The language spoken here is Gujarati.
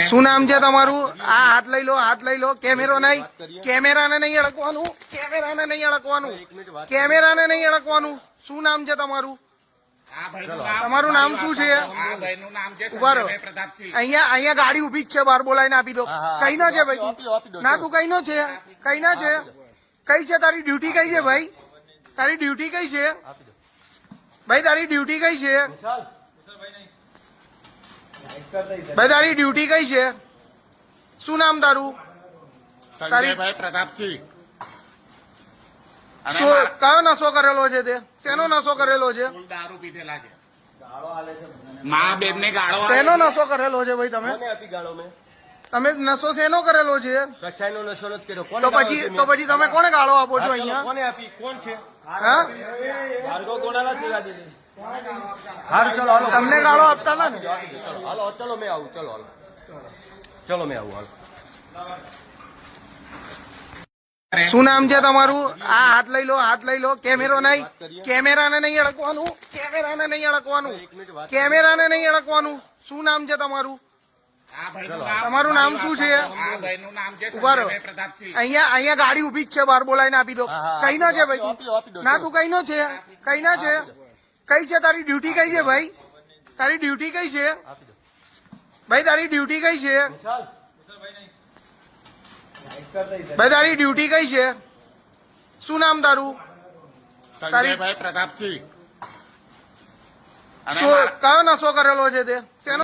શું નામ છે તમારું? આ હાથ લઈ લો, હાથ લઈ લો. કેમેરો નહીં, કેમેરાને નહીં અડકવાનું, કેમેરાને નહીં અડકવાનું, કેમેરાને નહીં અડકવાનું. શું નામ છે તમારું? તમારું નામ શું છે? ઉભા રહો. અહીંયા ગાડી ઉભી જ છે, બહાર બોલાવીને આપી દો. કઈ નો છે ભાઈ? ના, તું કઈ નો છે? કઈ ના છે? કઈ છે તારી ડ્યુટી? કઈ છે ભાઈ? તારી ડ્યુટી કઈ છે ભાઈ? તારી ડ્યુટી કઈ છે ભાઈ? તારી ડ્યુટી કઈ છે? શું નામ તારું? સંજયભાઈ પ્રતાપસિંહ. શું કયો નશો કરેલો છે? તે શેનો નશો કરેલો છે? ફૂલ દારૂ પીધેલા છે. મા બેન ને ગાળો શેનો નશો કરેલો છે ભાઈ? તમે નશો શેનો કરેલો છે? કશાયનો નશો નથી કર્યો. તો પછી તમે કોને ગાળો આપો છો અહીંયા? કોને આપી? કોણ છે? હા, ભાર્ગવ ગોડાલા સેવા દીધી. હારું ચલો હાલો. તમને ગાળો આપતા હતા ને? હાલો ચલો મેં આવું. ચલો હાલો. ચલો મેં આવું. હાલો. શું નામ છે તમારું? આ હાથ લઈ લો, હાથ લઈ લો. કેમેરો નહીં, કેમેરાને નહીં અડકવાનું, કેમેરાને નહીં અડકવાનું, કેમેરાને નહીં અડકવાનું. શું નામ છે તમારું? તમારું નામ શું છે? ઉભા રહો. અહીંયા ગાડી ઉભી જ છે, બહાર બોલાવીને આપી દો. કઈ નો છે ભાઈ? ના, તું કઈ નો છે? કઈ ના છે? કઈ છે તારી ડ્યુટી? કઈ છે ભાઈ? તારી ડ્યુટી કઈ છે ભાઈ? તારી ડ્યુટી કઈ છે ભાઈ? તારી ડ્યુટી કઈ છે? શું નામ તારું? સંજયભાઈ પ્રતાપસિંહ. શું કયો નશો કરેલો છે? તે શેનો